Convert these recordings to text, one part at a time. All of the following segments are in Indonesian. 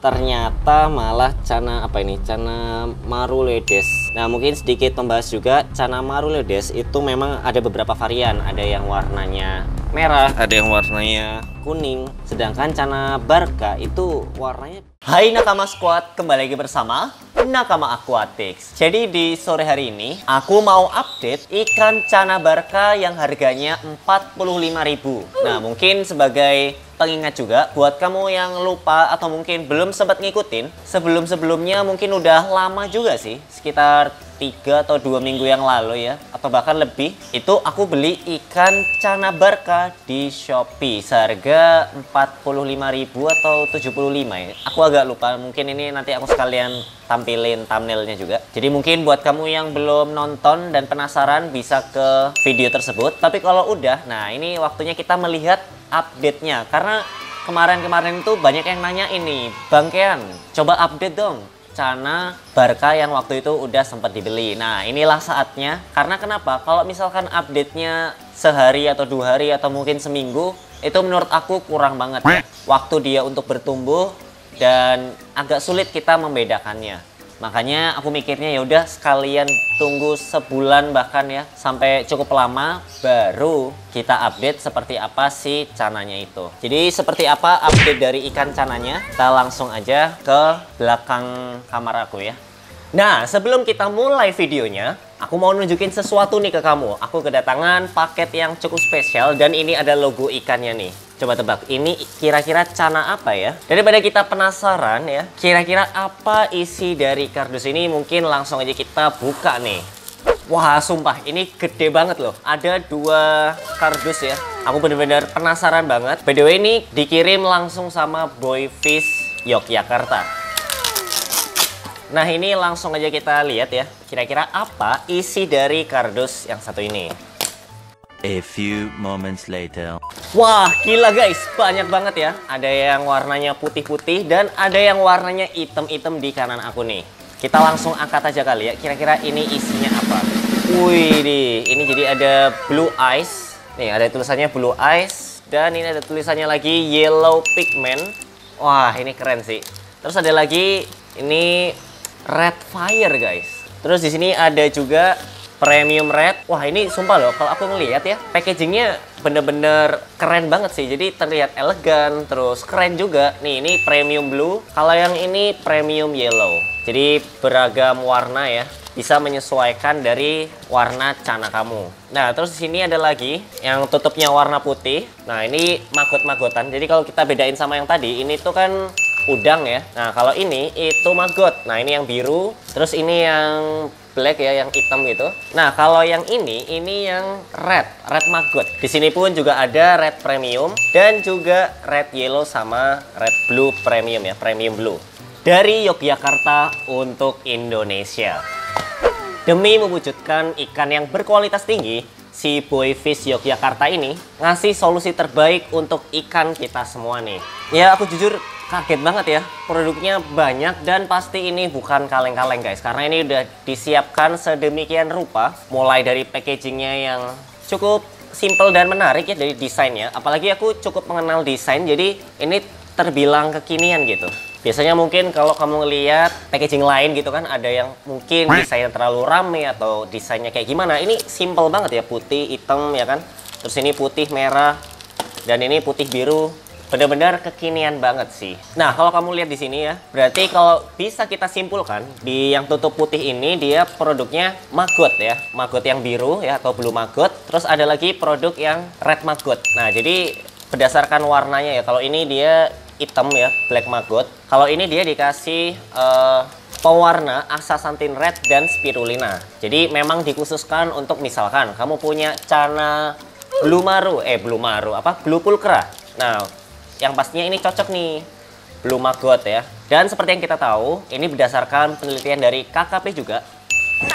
ternyata malah Channa apa ini? Channa Maruloides. Nah, mungkin sedikit membahas juga, Channa Maruloides itu memang ada beberapa varian. Ada yang warnanya merah, ada yang warnanya kuning. Sedangkan Channa Barca itu warnanya... Hai Nakama Squad, kembali lagi bersama Nakama Aquatics. Jadi di sore hari ini aku mau update ikan Channa Barca yang harganya 45.000. Nah, mungkin sebagai pengingat juga buat kamu yang lupa atau mungkin belum sempat ngikutin, sebelum-sebelumnya mungkin udah lama juga sih, sekitar 3 atau 2 minggu yang lalu ya, atau bahkan lebih, itu aku beli ikan Channa Barca di Shopee seharga 45.000 atau 75 ya. Aku agak lupa, mungkin ini nanti aku sekalian tampilin thumbnailnya juga. Jadi mungkin buat kamu yang belum nonton dan penasaran bisa ke video tersebut. Tapi kalau udah, nah ini waktunya kita melihat update-nya. Karena kemarin-kemarin itu banyak yang nanya ini, Bang Kean, coba update dong Channa Barca yang waktu itu udah sempat dibeli. Nah, inilah saatnya. Karena kenapa? Kalau misalkan update-nya sehari atau 2 hari atau mungkin seminggu, itu menurut aku kurang banget ya. Waktu dia untuk bertumbuh dan agak sulit kita membedakannya. Makanya aku mikirnya ya udah sekalian tunggu sebulan bahkan ya sampai cukup lama baru kita update seperti apa sih Channa-nya itu. Jadi seperti apa update dari ikan Channa-nya? Kita langsung aja ke belakang kamar aku ya. Nah, sebelum kita mulai videonya, aku mau nunjukin sesuatu nih ke kamu. Aku kedatangan paket yang cukup spesial dan ini ada logo ikannya nih. Coba tebak, ini kira-kira Channa apa ya? Daripada kita penasaran ya, kira-kira apa isi dari kardus ini, mungkin langsung aja kita buka nih. Wah, sumpah ini gede banget loh. Ada 2 kardus ya. Aku bener-bener penasaran banget. By the way, ini dikirim langsung sama Boyfish Yogyakarta. Nah, ini langsung aja kita lihat ya. Kira-kira apa isi dari kardus yang satu ini. A few moments later. Wah, gila guys, banyak banget ya. Ada yang warnanya putih-putih dan ada yang warnanya hitam-hitam di kanan aku nih. Kita langsung angkat aja kali ya. Kira-kira ini isinya apa? Wih, ini jadi ada blue eyes. Nih, ada tulisannya blue eyes dan ini ada tulisannya lagi yellow pigment. Wah, ini keren sih. Terus ada lagi ini red fire guys. Terus di sini ada juga premium red. Wah, ini sumpah loh, kalau aku ngelihat ya, packagingnya bener-bener keren banget sih. Jadi terlihat elegan, terus keren juga. Nih, ini premium blue. Kalau yang ini premium yellow. Jadi beragam warna ya. Bisa menyesuaikan dari warna Channa kamu. Nah, terus di sini ada lagi yang tutupnya warna putih. Nah, ini maggot-maggotan. Jadi kalau kita bedain sama yang tadi, ini tuh kan udang ya. Nah, kalau ini itu maggot. Nah, ini yang biru. Terus ini yang black ya, yang hitam gitu. Nah, kalau yang ini yang red maggot. Di sini pun juga ada red premium dan juga red yellow sama red blue premium ya, premium blue. Dari Yogyakarta untuk Indonesia. Demi mewujudkan ikan yang berkualitas tinggi, si Boyfish Yogyakarta ini ngasih solusi terbaik untuk ikan kita semua nih. Ya, aku jujur kaget banget ya. Produknya banyak dan pasti ini bukan kaleng-kaleng guys. Karena ini udah disiapkan sedemikian rupa. Mulai dari packagingnya yang cukup simple dan menarik ya dari desainnya. Apalagi aku cukup mengenal desain, jadi ini terbilang kekinian gitu. Biasanya mungkin kalau kamu ngeliat packaging lain gitu kan, ada yang mungkin desainnya terlalu rame atau desainnya kayak gimana. Ini simple banget ya, putih, hitam ya kan. Terus ini putih, merah, dan ini putih biru. Benar-benar kekinian banget sih. Nah, kalau kamu lihat di sini ya, berarti kalau bisa kita simpulkan di yang tutup putih ini dia produknya maggot ya, maggot yang biru ya atau blue maggot. Terus ada lagi produk yang red maggot. Nah, jadi berdasarkan warnanya ya, kalau ini dia hitam ya, black maggot. Kalau ini dia dikasih pewarna astaxanthin red dan spirulina. Jadi memang dikhususkan untuk misalkan kamu punya Channa blue pulchra. Nah, yang pastinya ini cocok nih blue maggot ya. Dan seperti yang kita tahu, ini berdasarkan penelitian dari KKP juga,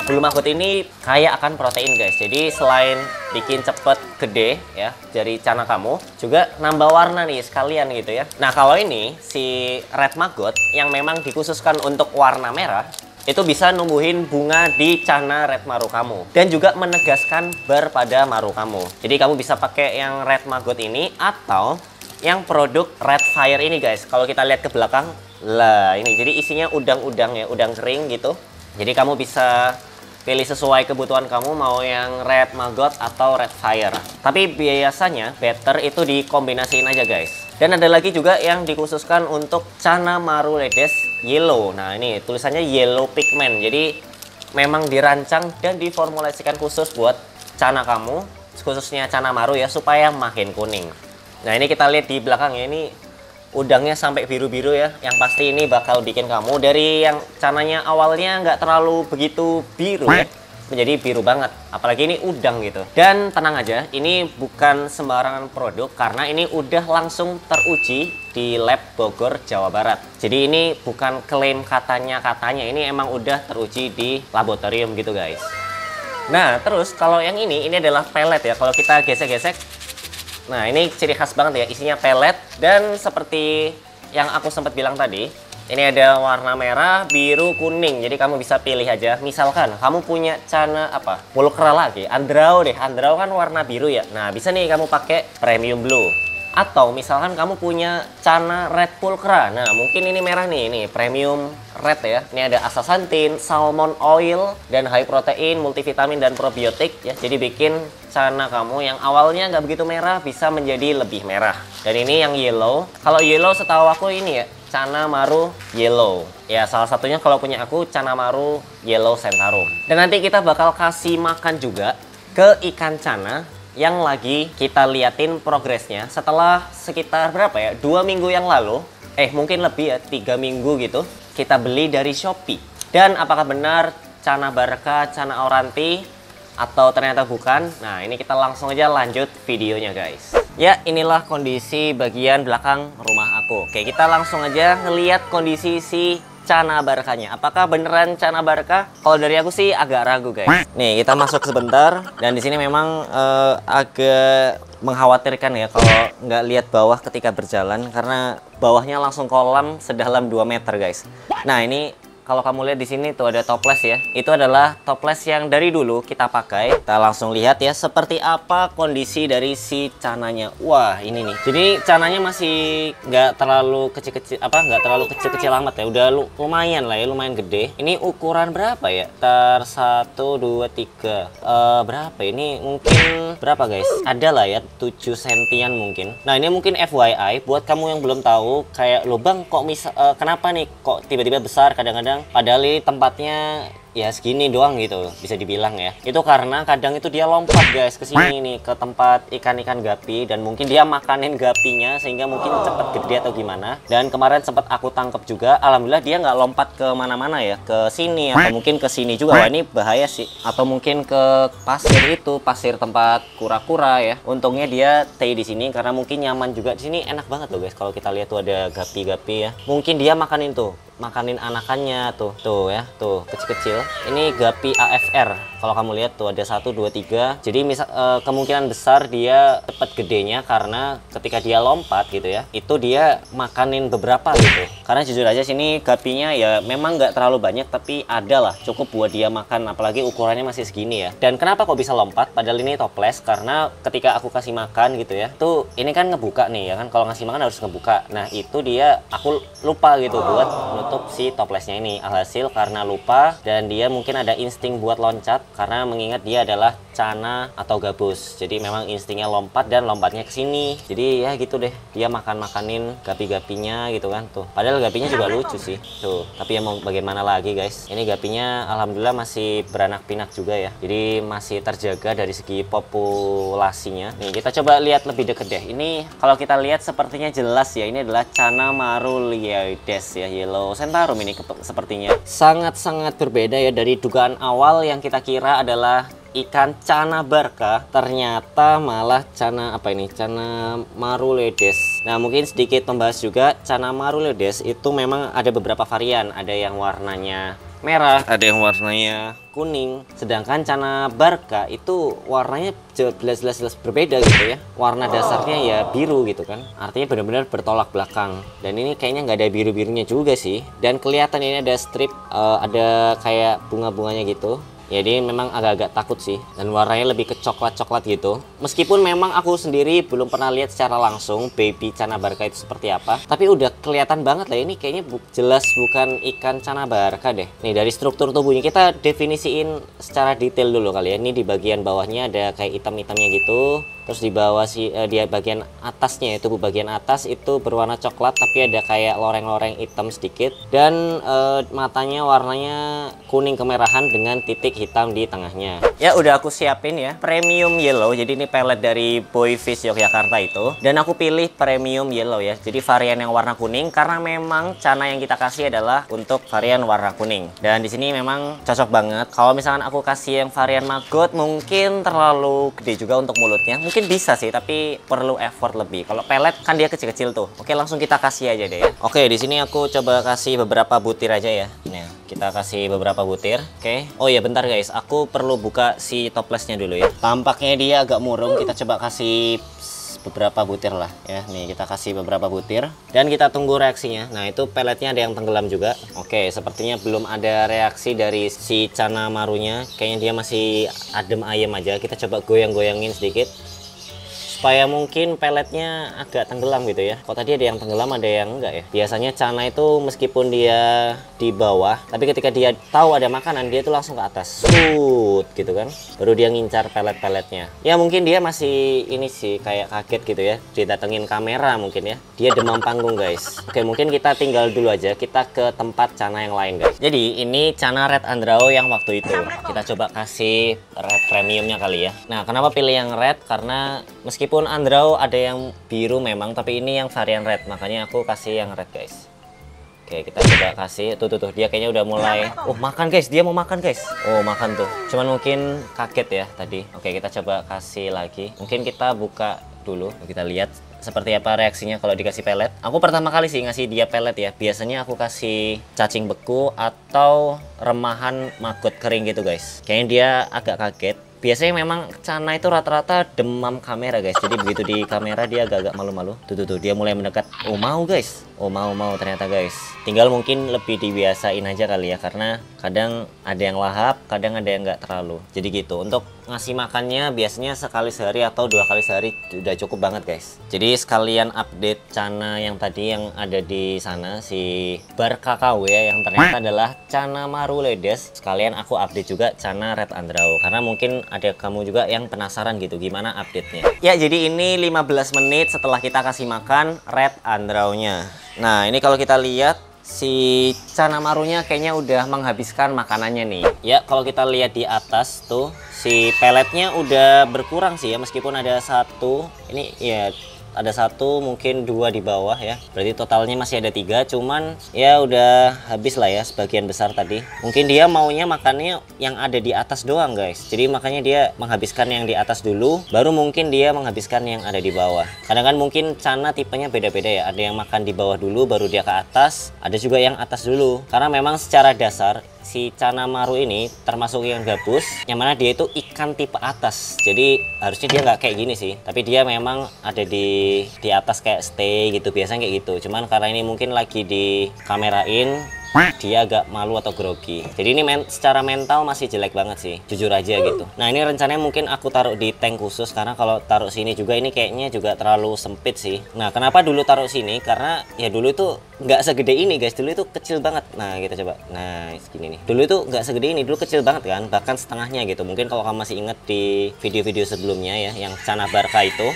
blue maggot ini kaya akan protein guys. Jadi selain bikin cepet gede ya dari Channa kamu, juga nambah warna nih sekalian gitu ya. Nah, kalau ini si red maggot yang memang dikhususkan untuk warna merah, itu bisa numbuhin bunga di Channa red maru kamu dan juga menegaskan bar pada maru kamu. Jadi kamu bisa pakai yang red maggot ini atau yang produk red fire ini guys. Kalau kita lihat ke belakang, Lah, ini jadi isinya udang-udang ya, udang kering gitu. Jadi kamu bisa pilih sesuai kebutuhan kamu, mau yang red maggot atau red fire. Tapi biasanya better itu dikombinasiin aja guys. Dan ada lagi juga yang dikhususkan untuk Channa Marulades Yellow. Nah ini tulisannya yellow pigment. Jadi memang dirancang dan diformulasikan khusus buat Channa kamu, khususnya Channa Maru ya, supaya makin kuning. Nah ini kita lihat di belakangnya, ini udangnya sampai biru-biru ya. Yang pasti ini bakal bikin kamu dari yang cananya awalnya nggak terlalu begitu biru ya, menjadi biru banget. Apalagi ini udang gitu. Dan tenang aja, ini bukan sembarangan produk karena ini udah langsung teruji di lab Bogor, Jawa Barat. Jadi ini bukan klaim katanya, ini emang udah teruji di laboratorium gitu guys. Nah terus kalau yang ini adalah pelet ya. Kalau kita gesek-gesek, nah ini ciri khas banget ya, isinya pelet. Dan seperti yang aku sempat bilang tadi, ini ada warna merah, biru, kuning. Jadi kamu bisa pilih aja. Misalkan kamu punya Channa apa? Pulchra lagi, Andrao deh. Andrao kan warna biru ya. Nah bisa nih kamu pakai premium blue. Atau misalkan kamu punya Channa red pulchra. Nah mungkin ini merah nih, ini premium red ya. Ini ada astaxanthin, salmon oil, dan high protein, multivitamin, dan probiotik ya. Jadi bikin Channa kamu yang awalnya nggak begitu merah bisa menjadi lebih merah. Dan ini yang yellow. Kalau yellow setahu aku ini ya, Channa Maru Yellow. Ya salah satunya kalau punya aku Channa Maru Yellow Centarum. Dan nanti kita bakal kasih makan juga ke ikan Channa yang lagi kita liatin progresnya setelah sekitar berapa ya, 2 minggu yang lalu, mungkin lebih ya, 3 minggu gitu, kita beli dari Shopee. Dan apakah benar Channa Barca, Channa Auranti, atau ternyata bukan? Nah ini kita langsung aja lanjut videonya guys. Ya inilah kondisi bagian belakang rumah aku. Oke, kita langsung aja ngeliat kondisi si Channa Barca-nya. Apakah beneran Channa Barca? Kalau dari aku sih agak ragu guys. Nih kita masuk sebentar, dan di sini memang agak mengkhawatirkan ya kalau nggak lihat bawah ketika berjalan, karena bawahnya langsung kolam sedalam 2 meter guys. Nah ini kalau kamu lihat di sini tuh ada toples ya. Itu adalah toples yang dari dulu kita pakai. Kita langsung lihat ya seperti apa kondisi dari si Channa-nya. Wah, ini nih. Jadi Channa-nya masih nggak terlalu kecil-kecil, nggak terlalu kecil-kecil amat ya. Udah lumayan lah ya, lumayan gede. Ini ukuran berapa ya? 1, 2, 3. Berapa? Ini mungkin berapa guys? Ada lah ya 7 sentian mungkin. Nah, ini mungkin FYI buat kamu yang belum tahu, kayak lo bang kok kenapa nih kok tiba-tiba besar kadang-kadang, padahal ini tempatnya ya segini doang gitu bisa dibilang ya. Itu karena kadang itu dia lompat guys ke sini nih, ke tempat ikan-ikan gapi, dan mungkin dia makanin gapinya sehingga mungkin cepet gede atau gimana. Dan kemarin sempat aku tangkap juga, alhamdulillah dia nggak lompat ke mana-mana ya, ke sini atau mungkin ke sini juga. Wah ini bahaya sih, atau mungkin ke pasir itu, pasir tempat kura-kura ya. Untungnya dia stay di sini karena mungkin nyaman juga di sini. Enak banget loh guys kalau kita lihat tuh ada gapi-gapi ya. Mungkin dia makanin anakannya tuh ya, tuh kecil-kecil. Ini gapi AFR. Kalau kamu lihat tuh ada 1, 2, 3. Jadi kemungkinan besar dia cepat gedenya karena ketika dia lompat gitu ya, itu dia makanin beberapa gitu. Karena jujur aja sini gapinya ya memang nggak terlalu banyak, tapi ada lah cukup buat dia makan, apalagi ukurannya masih segini ya. Dan kenapa kok bisa lompat padahal ini toples? Karena ketika aku kasih makan gitu ya, tuh ini kan ngebuka nih ya kan, kalau ngasih makan harus ngebuka. Nah itu dia aku lupa gitu buat nutup si toplesnya ini. Alhasil karena lupa, dan dia mungkin ada insting buat loncat karena mengingat dia adalah Channa atau gabus. Jadi memang instingnya lompat dan lompatnya ke sini. Jadi ya gitu deh, dia makanin gapi-gapinya gitu kan tuh. Padahal gapinya juga lucu sih tuh. Tapi ya mau bagaimana lagi guys. Ini gapinya alhamdulillah masih beranak pinak juga ya. Jadi masih terjaga dari segi populasinya. Nih kita coba lihat lebih deket deh. Ini kalau kita lihat sepertinya jelas ya, ini adalah Channa Marulades ya, Yellow Centarum. Ini sepertinya sangat-sangat berbeda ya dari dugaan awal yang kita kira adalah ikan Channa Barca, ternyata malah Channa Channa Marulades. Nah mungkin sedikit membahas juga, Channa Marulades itu memang ada beberapa varian. Ada yang warnanya merah, ada yang warnanya kuning. Sedangkan Channa Barca itu warnanya jelas-jelas berbeda gitu ya. Warna dasarnya ya biru gitu kan. Artinya benar-benar bertolak belakang. Dan ini kayaknya nggak ada biru-birunya juga sih. Dan kelihatan ini ada strip, ada kayak bunga-bunganya gitu. Jadi memang agak-agak takut sih. Dan warnanya lebih ke coklat-coklat gitu. Meskipun memang aku sendiri belum pernah lihat secara langsung baby Channa Barca itu seperti apa. Tapi udah kelihatan banget lah, ini kayaknya jelas bukan ikan Channa Barca deh. Nih dari struktur tubuhnya kita definisiin secara detail dulu kali ya. Ini di bagian bawahnya ada kayak hitam-hitamnya gitu. Terus di bawah di bagian atasnya, tubuh bagian atas itu berwarna coklat tapi ada kayak loreng-loreng hitam sedikit. Dan matanya warnanya kuning kemerahan dengan titik hitam di tengahnya. Ya udah aku siapin ya, premium yellow. Jadi ini pelet dari Boyfish Yogyakarta itu. Dan aku pilih premium yellow ya. Jadi varian yang warna kuning karena memang Channa yang kita kasih adalah untuk varian warna kuning. Dan di sini memang cocok banget. Kalau misalkan aku kasih yang varian maggot mungkin terlalu gede juga untuk mulutnya. Mungkin bisa sih, tapi perlu effort lebih. Kalau pelet kan dia kecil-kecil tuh. Oke, langsung kita kasih aja deh ya. Oke, di sini aku coba kasih beberapa butir aja ya. Nih, kita kasih beberapa butir. Oke. Oh ya, bentar guys. Aku perlu buka si toplesnya dulu ya. Tampaknya dia agak murung. Kita coba kasih beberapa butir lah ya. Nih kita kasih beberapa butir dan kita tunggu reaksinya. Nah itu peletnya ada yang tenggelam juga. Oke, sepertinya belum ada reaksi dari si Channa marunya. Kayaknya dia masih adem ayem aja. Kita coba goyang-goyangin sedikit supaya mungkin peletnya agak tenggelam gitu ya. Kok tadi ada yang tenggelam, ada yang enggak ya. Biasanya Channa itu meskipun dia di bawah, tapi ketika dia tahu ada makanan, dia tuh langsung ke atas, gitu kan. Baru dia ngincar pelet-peletnya. Ya mungkin dia masih ini sih kayak kaget gitu ya, didatengin kamera mungkin ya. Dia demam panggung guys. Oke, mungkin kita tinggal dulu aja, kita ke tempat Channa yang lain guys. Jadi ini Channa Red Andrao yang waktu itu. Kita coba kasih red premiumnya kali ya. Nah kenapa pilih yang red? Karena meskipun Andrao ada yang biru memang, tapi ini yang varian red, makanya aku kasih yang red guys. Oke, kita coba kasih. Tuh dia kayaknya udah mulai makan guys, dia mau makan guys. Makan tuh, cuman mungkin kaget ya tadi. Oke, kita coba kasih lagi. Mungkin kita buka dulu, kita lihat seperti apa reaksinya kalau dikasih pelet. Aku pertama kali sih ngasih dia pelet ya. Biasanya aku kasih cacing beku atau remahan maggot kering gitu guys. Kayaknya dia agak kaget. Biasanya memang Channa itu rata-rata demam kamera guys. Jadi begitu di kamera dia agak-agak malu-malu. Tuh dia mulai mendekat. Mau guys. Mau ternyata guys. Tinggal mungkin lebih dibiasain aja kali ya, karena kadang ada yang lahap, kadang ada yang nggak terlalu. Jadi gitu. Untuk ngasih makannya biasanya sekali sehari atau 2 kali sehari udah cukup banget guys. Jadi sekalian update Channa yang tadi yang ada di sana, si Barca KW ya, yang ternyata adalah Channa Maru Ledes. Sekalian aku update juga Channa Red Andrao, karena mungkin ada kamu juga yang penasaran gitu gimana update-nya. Ya jadi ini 15 menit setelah kita kasih makan Red Andrao-nya. Nah ini kalau kita lihat si Channa marunya kayaknya udah menghabiskan makanannya nih. Ya kalau kita lihat di atas tuh si peletnya udah berkurang sih ya, meskipun ada satu ini ya, ada satu mungkin 2 di bawah ya, berarti totalnya masih ada 3, cuman ya udah habis lah ya sebagian besar tadi. Mungkin dia maunya makannya yang ada di atas doang guys, jadi makanya dia menghabiskan yang di atas dulu, baru mungkin dia menghabiskan yang ada di bawah. Kadang kan mungkin Channa tipenya beda-beda ya, ada yang makan di bawah dulu baru dia ke atas, ada juga yang atas dulu, karena memang secara dasar si Channa maru ini termasuk yang gabus, yang mana dia itu ikan tipe atas. Jadi harusnya dia nggak kayak gini sih, tapi dia memang ada di atas kayak stay gitu, biasanya kayak gitu. Cuman karena ini mungkin lagi di kamerain, dia agak malu atau grogi. Jadi ini secara mental masih jelek banget sih, jujur aja gitu. Nah ini rencananya mungkin aku taruh di tank khusus, karena kalau taruh sini juga ini kayaknya juga terlalu sempit sih. Nah kenapa dulu taruh sini? Karena ya dulu itu nggak segede ini guys, dulu itu kecil banget. Nah kita coba, nah segini nih. Dulu itu nggak segede ini, dulu kecil banget kan, bahkan setengahnya gitu. Mungkin kalau kamu masih inget di video-video sebelumnya ya, yang Channa Barca itu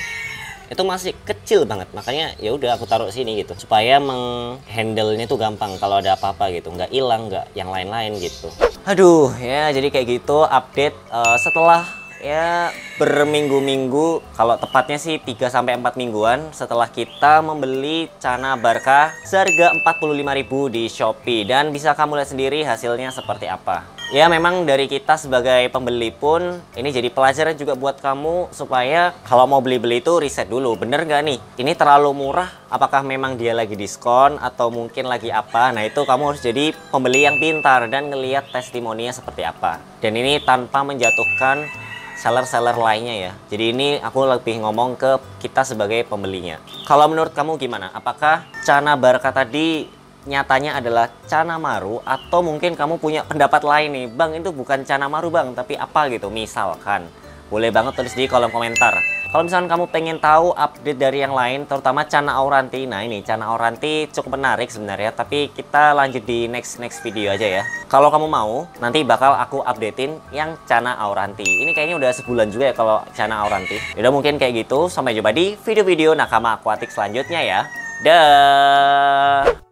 masih kecil banget, makanya ya udah aku taruh sini gitu supaya menghandle-nya tuh gampang kalau ada apa-apa gitu, nggak hilang, nggak yang lain-lain gitu. Aduh ya, jadi kayak gitu update setelah ya berminggu-minggu, kalau tepatnya sih 3-4 mingguan setelah kita membeli Channa Barca seharga 45.000 di Shopee. Dan bisa kamu lihat sendiri hasilnya seperti apa. Ya memang dari kita sebagai pembeli pun ini jadi pelajaran juga buat kamu, supaya kalau mau beli-beli itu riset dulu, bener nggak nih ini terlalu murah, apakah memang dia lagi diskon atau mungkin lagi apa. Nah itu kamu harus jadi pembeli yang pintar dan ngelihat testimoninya seperti apa. Dan ini tanpa menjatuhkan seller-seller lainnya ya. Jadi ini aku lebih ngomong ke kita sebagai pembelinya. Kalau menurut kamu gimana? Apakah Channa Barca tadi nyatanya adalah Chanamaru, atau mungkin kamu punya pendapat lain nih, Bang itu bukan Chanamaru Bang, tapi apa gitu misalkan. Boleh banget tulis di kolom komentar. Kalau misalkan kamu pengen tahu update dari yang lain, terutama Chana Auranti. Nah ini Chana Auranti cukup menarik sebenarnya, tapi kita lanjut di next video aja ya. Kalau kamu mau, nanti bakal aku updatein yang Chana Auranti. Ini kayaknya udah sebulan juga ya kalau Chana Auranti. Udah mungkin kayak gitu. Sampai jumpa di video-video nakama akuatik selanjutnya ya. Dah.